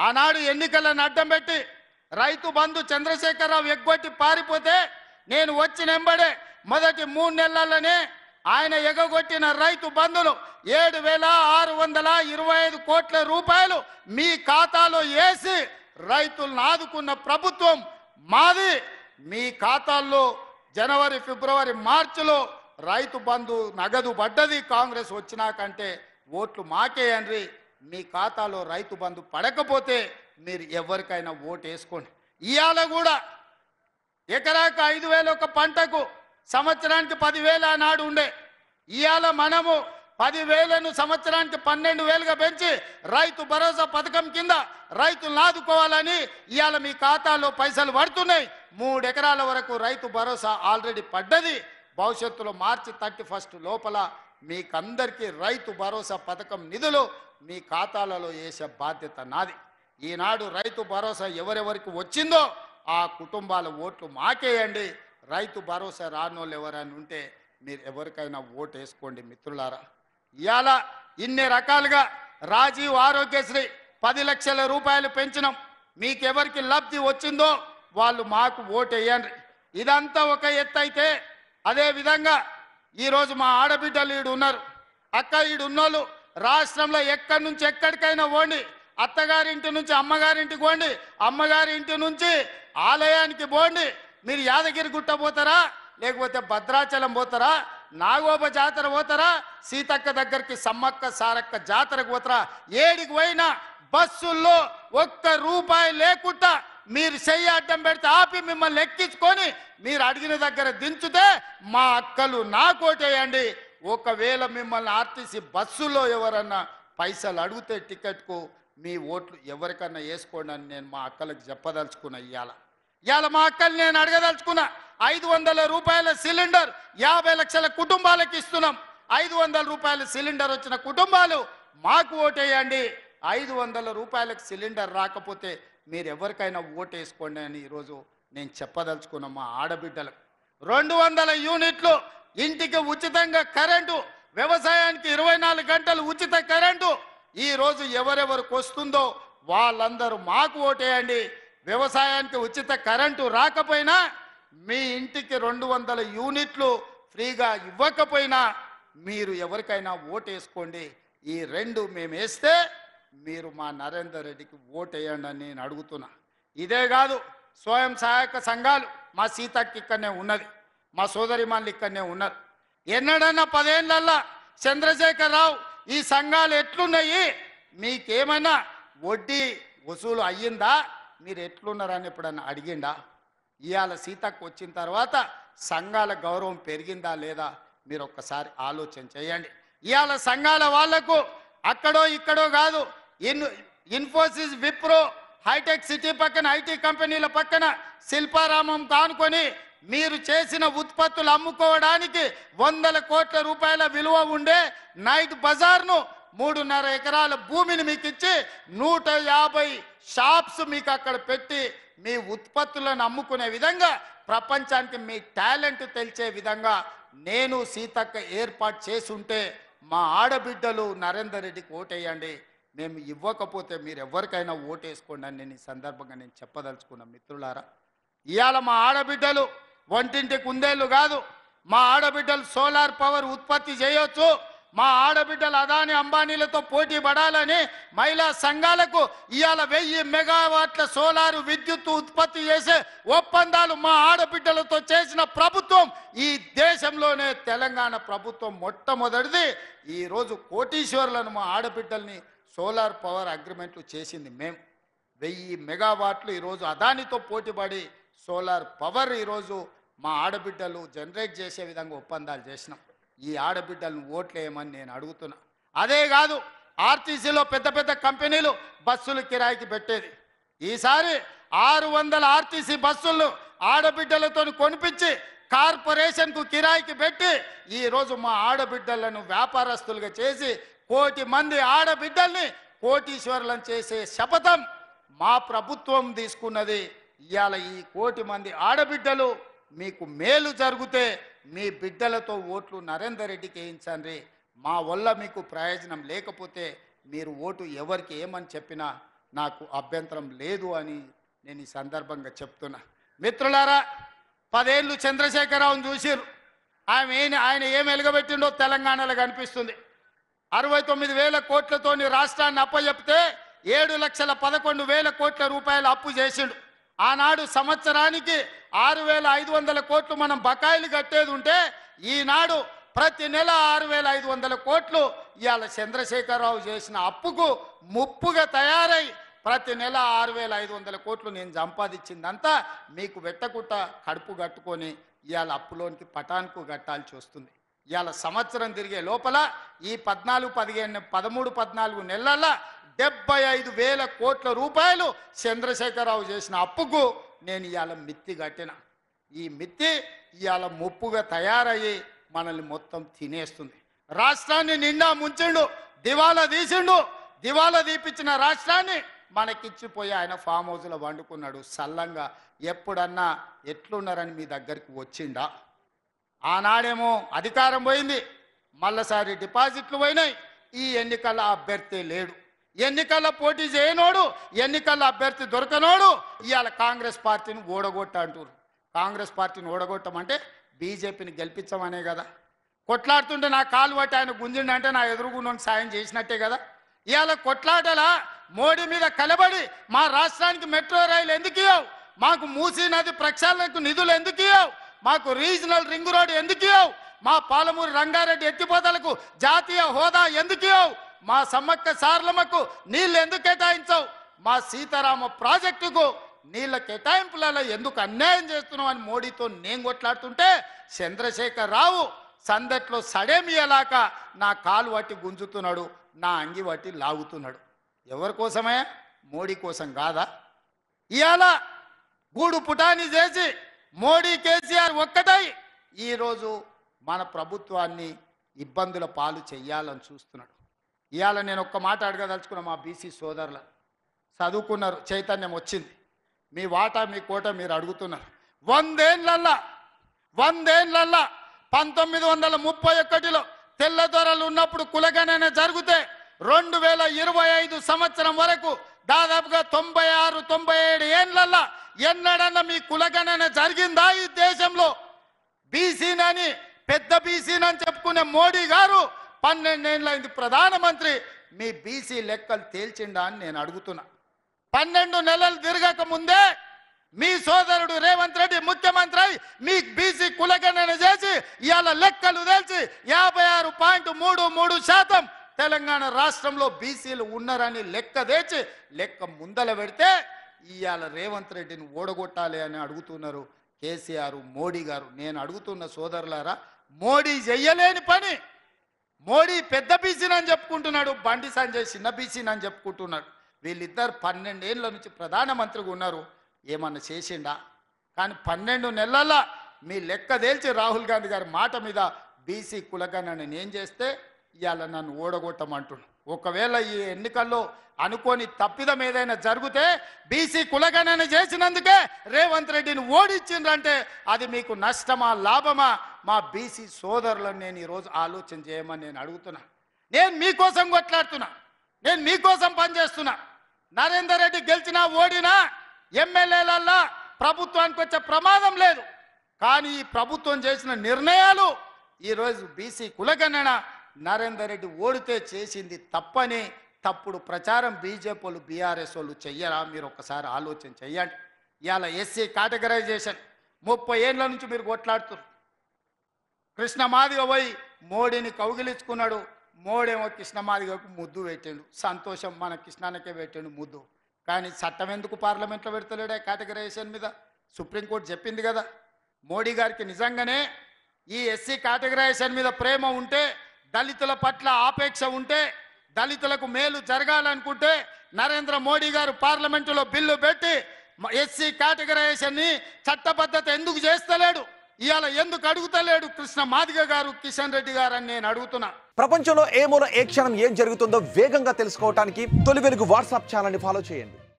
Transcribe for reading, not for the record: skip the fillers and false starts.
ఆనాడు ఎన్నికలను అడ్డం పెట్టి రైతు బంధు చంద్రశేఖరరావు ఎగ్గొట్టి పారిపోతే నేను వచ్చిన వెంబడే మొదటి 3 నెలల్లోనే ఆయన ఎగగొట్టిన రైతు బంధులు 7,625 కోట్ల రూపాయలు మీ ఖాతాలో వేసి రైతులను ఆదుకున్న ప్రభుత్వం మాది. మీ ఖాతాల్లో జనవరి, ఫిబ్రవరి, మార్చిలో రైతు బంధు నగదు పడ్డది. కాంగ్రెస్ వచ్చినాకంటే ఓట్లు మాకేయండి. మీ ఖాతాలో రైతు బంధు పడకపోతే మీరు ఎవరికైనా ఓటు వేసుకోండి. ఇవాళ కూడా ఎకరాకు 5,000 ఒక పంటకు సంవత్సరానికి 10,000 ఆనాడు ఉండే. ఇవాళ మనము 10,000ను సంవత్సరానికి 12,000గా పెంచి రైతు భరోసా పథకం కింద రైతులను ఆదుకోవాలని ఇవాళ మీ ఖాతాలో పైసలు పడుతున్నాయి. 3 ఎకరాల వరకు రైతు భరోసా ఆల్రెడీ పడ్డది. భవిష్యత్తులో మార్చి 31 లోపల మీకందరికీ రైతు భరోసా పథకం నిధులు మీ ఖాతాలలో వేసే బాధ్యత నాది. ఈనాడు రైతు భరోసా ఎవరెవరికి వచ్చిందో ఆ కుటుంబాల ఓట్లు మాకేయండి. రైతు భరోసా రానోళ్ళు ఎవరైనా ఉంటే మీరు ఎవరికైనా ఓటు వేసుకోండి మిత్రులారా. ఇవాళ ఇన్ని రకాలుగా రాజీవ్ ఆరోగ్యశ్రీ 10 లక్షల రూపాయలు పెంచినాం. మీకెవరికి లబ్ధి వచ్చిందో వాళ్ళు మాకు ఓటు వేయండి. ఇదంతా ఒక ఎత్తు అయితే, అదేవిధంగా ఈరోజు మా ఆడబిడ్డలు ఈడు ఉన్నారు. అక్క ఈడు ఉన్నోళ్ళు రాష్ట్రంలో ఎక్కడి నుంచి ఎక్కడికైనా పోండి, అత్తగారింటి నుంచి అమ్మగారింటికి పోండి, అమ్మగారి ఇంటి నుంచి ఆలయానికి పోండి. మీరు యాదగిరి గుట్ట పోతారా, లేకపోతే భద్రాచలం పోతారా, నాగోబ జాతర పోతారా, సీతక్క దగ్గరికి సమ్మక్క సారక్క జాతరకు పోతారా, ఏడికి పోయినా బస్సుల్లో ఒక్క రూపాయి లేకుండా మీరు చెయ్యి అడ్డం పెడితే ఆపి మిమ్మల్ని ఎక్కించుకొని మీరు అడిగిన దగ్గర దించితే మా అక్కలు నాకోటేయండి. ఒకవేళ మిమ్మల్ని ఆర్టీసీ బస్సులో ఎవరన్నా పైసలు అడిగితే టికెట్కు మీ ఓట్లు ఎవరికన్నా వేసుకోండి అని నేను మా అక్కలకు చెప్పదలుచుకున్నా. ఇవాళ మా అక్కలు నేను అడగదలుచుకున్నా. 500 రూపాయల సిలిండర్ 50 లక్షల కుటుంబాలకు ఇస్తున్నాం. 500 రూపాయల సిలిండర్ వచ్చిన కుటుంబాలు మాకు ఓటేయండి. 500 రూపాయలకు సిలిండర్ రాకపోతే మీరు ఎవరికైనా ఓటు వేసుకోండి అని ఈరోజు నేను చెప్పదలుచుకున్న మా ఆడబిడ్డలకు. 200 యూనిట్లు ఇంటికి ఉచితంగా కరెంటు, వ్యవసాయానికి 24 గంటలు ఉచిత కరెంటు ఈరోజు ఎవరెవరికి వస్తుందో వాళ్ళందరూ మాకు ఓటేయండి. వ్యవసాయానికి ఉచిత కరెంటు రాకపోయినా మీ ఇంటికి 200 యూనిట్లు ఫ్రీగా ఇవ్వకపోయినా మీరు ఎవరికైనా ఓటు వేసుకోండి. ఈ 2 మేము వేస్తే మీరు మా నరేందర్ రెడ్డికి ఓటు వేయండి అని నేను అడుగుతున్నా. ఇదే కాదు, స్వయం సహాయక సంఘాలు మా సీతకి ఇక్కడనే ఉన్నది, మా సోదరిమాన్లు ఇక్కడనే ఉన్నారు. ఎన్నడన్నా 10 ఏళ్ళల్లో చంద్రశేఖరరావు ఈ సంఘాలు ఎట్లున్నాయి, మీకేమైనా వడ్డీ వసూలు అయ్యిందా, మీరు ఎట్లున్నారని ఎప్పుడన్నా అడిగిండా? ఇవాళ సీతకు వచ్చిన తర్వాత సంఘాల గౌరవం పెరిగిందా లేదా మీరు ఒక్కసారి ఆలోచన చేయండి. ఇవాళ సంఘాల వాళ్లకు అక్కడో ఇక్కడో కాదు, ఇన్ఫోసిస్, విప్రో, హైటెక్ సిటీ పక్కన ఐటీ కంపెనీల పక్కన శిల్పారామం కానుకొని మీరు చేసిన ఉత్పత్తులు అమ్ముకోవడానికి 100 కోట్ల రూపాయల విలువ ఉండే నైట్ బజార్ను 3.5 ఎకరాల భూమిని మీకు ఇచ్చి 150 షాప్స్ మీకు అక్కడ పెట్టి మీ ఉత్పత్తులను అమ్ముకునే విధంగా ప్రపంచానికి మీ టాలెంట్ తెలిసే విధంగా నేను సీతక్క ఏర్పాటు చేసుంటే మా ఆడబిడ్డలు నరేందర్ రెడ్డికి ఓటేయండి. మేము ఇవ్వకపోతే మీరు ఎవరికైనా ఓటేసుకోండి అని నేను ఈ సందర్భంగా నేను చెప్పదలుచుకున్నా. మిత్రులారా, ఇవాళ మా ఆడబిడ్డలు వంటింటి కుందేళ్ళు కాదు, మా ఆడబిడ్డలు సోలార్ పవర్ ఉత్పత్తి చేయొచ్చు. మా ఆడబిడ్డలు అదాని అంబానీలతో పోటీ పడాలని మహిళా సంఘాలకు ఇవాళ 1000 మెగావాట్ల సోలారు విద్యుత్ ఉత్పత్తి చేసే ఒప్పందాలు మా ఆడబిడ్డలతో చేసిన ప్రభుత్వం ఈ దేశంలోనే తెలంగాణ ప్రభుత్వం మొట్టమొదటిది. ఈరోజు కోటీశ్వర్లను మా ఆడబిడ్డల్ని సోలార్ పవర్ అగ్రిమెంట్లు చేసింది మేము. 1000 మెగావాట్లు ఈరోజు అదానితో పోటీపడి సోలార్ పవర్ ఈరోజు మా ఆడబిడ్డలు జనరేట్ చేసే విధంగా ఒప్పందాలు చేసినాం. ఈ ఆడబిడ్డలను ఓట్లేయమని నేను అడుగుతున్నా. అదే కాదు, ఆర్టీసీలో పెద్ద పెద్ద కంపెనీలు బస్సులు కిరాయికి పెట్టేది. ఈసారి 600 ఆర్టీసీ బస్సులను ఆడబిడ్డలతో కొనిపించి కార్పొరేషన్కు కిరాయికి పెట్టి ఈరోజు మా ఆడబిడ్డలను వ్యాపారస్తులుగా చేసి 1 కోటి మంది ఆడబిడ్డల్ని కోటీశ్వరులను చేసే శపథం మా ప్రభుత్వం తీసుకున్నది. ఇవాళ ఈ 1 కోటి మంది ఆడబిడ్డలు మీకు మేలు జరిగితే మీ బిడ్డలతో ఓట్లు నరేందర్ రెడ్డికి వేయించండి. మా వల్ల మీకు ప్రయోజనం లేకపోతే మీరు ఓటు ఎవరికి ఏమని చెప్పినా నాకు అభ్యంతరం లేదు అని నేను ఈ సందర్భంగా చెప్తున్నా. మిత్రులారా, 10 ఏళ్ళు చంద్రశేఖరరావును చూసిరు. ఆయన ఏం వెలుగబెట్టిండో తెలంగాణలో కనిపిస్తుంది. 69,000 కోట్లతోని రాష్ట్రాన్ని అప్పచెప్తే 7,11,000 కోట్ల రూపాయలు అప్పు చేసిండు. ఆనాడు సంవత్సరానికి 6,500 కోట్లు మనం బకాయిలు కట్టేది ఉంటే ఈనాడు ప్రతి నెల 6,500 కోట్లు ఇవాళ చంద్రశేఖరరావు చేసిన అప్పుకు ముప్పుగా తయారై ప్రతి నెల 6,500 కోట్లు నేను సంపాదించిందంతా మీకు వెట్టకుట్ట కడుపు కట్టుకొని ఇవాళ అప్పులోనికి పటాన్కు కట్టాల్సి వస్తుంది. ఇవాళ సంవత్సరం తిరిగే లోపల ఈ 13-14 నెలల 75,000 కోట్ల రూపాయలు చంద్రశేఖరరావు చేసిన అప్పుకు నేను ఇవాళ మిత్తి కట్టిన. ఈ మిత్తి ఇవాళ ముప్పుగా తయారయ్యి మనల్ని మొత్తం తినేస్తుంది. రాష్ట్రాన్ని నిండా ముంచిండు, దివాలా తీసిండు. దివాలా తీపిచ్చిన రాష్ట్రాన్ని మనకిచ్చిపోయి ఆయన ఫామ్ హౌస్లో వండుకున్నాడు. సల్లంగా ఎప్పుడన్నా ఎట్లున్నారని మీ దగ్గరికి వచ్చిండా? ఆనాడేమో అధికారం పోయింది, మళ్ళసారి డిపాజిట్లు పోయినాయి. ఈ ఎన్నికల అభ్యర్థి లేడు, ఎన్నికల్లో పోటీ చేయనోడు, ఎన్నికల్లో అభ్యర్థి దొరకనోడు ఇవాళ కాంగ్రెస్ పార్టీని ఓడగొట్ట అంటారు. కాంగ్రెస్ పార్టీని ఓడగొట్టమంటే బీజేపీని గెలిపించమనే కదా. కొట్లాడుతుంటే నా కాలు పట్టి ఆయన గుంజిండంటే నా ఎదురుగుండోని సాయం చేసినట్టే కదా. ఇవాళ కొట్లాటలా మోడీ మీద కలబడి మా రాష్ట్రానికి మెట్రో రైలు ఎందుకు ఇవ్వవు, మాకు మూసీ నది ప్రక్షాళనకు నిధులు ఎందుకు ఇవ్వవు, మాకు రీజనల్ రింగ్ రోడ్ ఎందుకు ఇవ్వవు, మా పాలమూరు రంగారెడ్డి ఎత్తిపోతలకు జాతీయ హోదా ఎందుకు ఇవ్వవు, మా సమ్మక్క సారలమ్మకు నీళ్ళు ఎందుకు కేటాయించవు, మా సీతారామ ప్రాజెక్టుకు నీళ్ళ కేటాయింపులలో ఎందుకు అన్యాయం చేస్తున్నావు అని మోడీతో నేను కొట్లాడుతుంటే చంద్రశేఖరరావు సందట్లో సడేమియలాక నా కాలు పట్టి గుంజుతున్నాడు, నా అంగి పట్టి లాగుతున్నాడు. ఎవరి కోసమే? మోడీ కోసం కాదా? ఇవాళ గూడు పుటాని చేసి మోడీ కేసీఆర్ ఒక్కటై ఈరోజు మన ప్రభుత్వాన్ని ఇబ్బందుల పాలు చెయ్యాలని చూస్తున్నాడు. ఇవాళ నేను ఒక్క మాట అడగదలుచుకున్నా. మా బీసీ సోదరుల చదువుకున్నారు, చైతన్యం వచ్చింది, మీ వాటా మీ కోట మీరు అడుగుతున్నారు. 100 ఏళ్ళల్లా 1931లో తెల్లదొరలు ఉన్నప్పుడు కులగణన జరిగితే 2025 సంవత్సరం వరకు దాదాపుగా 96-97 ఏళ్ళల్లా ఎన్నడన్నా మీ కులగణన జరిగిందా ఈ దేశంలో? బీసీనని పెద్ద బీసీనని చెప్పుకునే మోడీ గారు 12 ఏళ్ళైంది ప్రధానమంత్రి, మీ బీసీ లెక్కలు తేల్చిండా అని నేను అడుగుతున్నా. 12 నెలలు తిరగక ముందే మీ సోదరుడు రేవంత్ రెడ్డి ముఖ్యమంత్రి మీ బీసీ కులగణన చేసి ఇవాళ లెక్కలు తెలిసి 56.33% తెలంగాణ రాష్ట్రంలో బీసీలు ఉన్నారని లెక్క తెచ్చి లెక్క ముందల పెడితే ఇవాళ రేవంత్ రెడ్డిని ఓడగొట్టాలి అని అడుగుతున్నారు కేసీఆర్ మోడీ గారు. నేను అడుగుతున్న సోదరులారా, మోడీ చెయ్యలేని పని, మోడీ పెద్ద బీసీనని చెప్పుకుంటున్నాడు, బండి సంజయ్ చిన్న బీసీనని చెప్పుకుంటున్నాడు. వీళ్ళిద్దరు 12 ఏళ్ళ నుంచి ప్రధానమంత్రిగా ఉన్నారు, ఏమన్నా చేసిండా? కానీ 12 నెలల మీ లెక్క తేల్చి రాహుల్ గాంధీ గారి మాట మీద బీసీ కులగణన నేను చేస్తే ఇవాళ నన్ను ఓడగొట్టమంటున్నాను. ఒకవేళ ఈ ఎన్నికల్లో అనుకోని తప్పిదం ఏదైనా జరిగితే బీసీ కులగణన చేసినందుకే రేవంత్ రెడ్డిని ఓడించిండ్రంటే అది మీకు నష్టమా లాభమా? మా బీసీ సోదరులను నేను ఈరోజు ఆలోచన చేయమని నేను అడుగుతున్నా. నేను మీకోసం కొట్లాడుతున్నా, నేను మీకోసం పనిచేస్తున్నా. నరేందర్ రెడ్డి గెలిచినా ఓడినా ఎమ్మెల్యేలల్లా ప్రభుత్వానికి వచ్చే ప్రమాదం లేదు. కానీ ఈ ప్రభుత్వం చేసిన నిర్ణయాలు ఈరోజు బీసీ కులగణన నరేందర్ రెడ్డి ఓడితే చేసింది తప్పని తప్పుడు ప్రచారం బీజేపీ వాళ్ళు బీఆర్ఎస్ వాళ్ళు చెయ్యరా? మీరు ఒక్కసారి ఆలోచన చెయ్యండి. ఇవాళ ఎస్సీ కేటగరైజేషన్ 30 ఏళ్ళ నుంచి మీరు కొట్లాడుతున్నారు. కృష్ణమాదిగ పోయి మోడీని కౌగిలించుకున్నాడు, మోడేమో కృష్ణమాదిగకు ముద్దు పెట్టిండు. సంతోషం, మన కృష్ణానికే పెట్టిండు ముద్దు. కానీ చట్టం ఎందుకు పార్లమెంట్లో పెడతలేడే కేటగరైజేషన్ మీద? సుప్రీంకోర్టు చెప్పింది కదా. మోడీ గారికి నిజంగానే ఈ ఎస్సీ కేటగరైజేషన్ మీద ప్రేమ ఉంటే, దళితుల పట్ల ఆపేక్ష ఉంటే, దళితులకు మేలు జరగాలనుకుంటే నరేంద్ర మోడీ గారు పార్లమెంటులో బిల్లు పెట్టి ఎస్సీ కేటగరైజేషన్ని చట్టబద్ధత ఎందుకు చేస్తలేడు? ఇవాళ ఎందుకు అడుగుతలేడు కృష్ణ మాదిగ గారు, కిషన్ రెడ్డి గారు అని నేను అడుగుతున్నా. ప్రపంచంలో ఏ మూల ఏ క్షణం ఏం జరుగుతుందో వేగంగా తెలుసుకోవడానికి తొలి వెలుగు వాట్సాప్ ఛానల్ని ఫాలో చేయండి.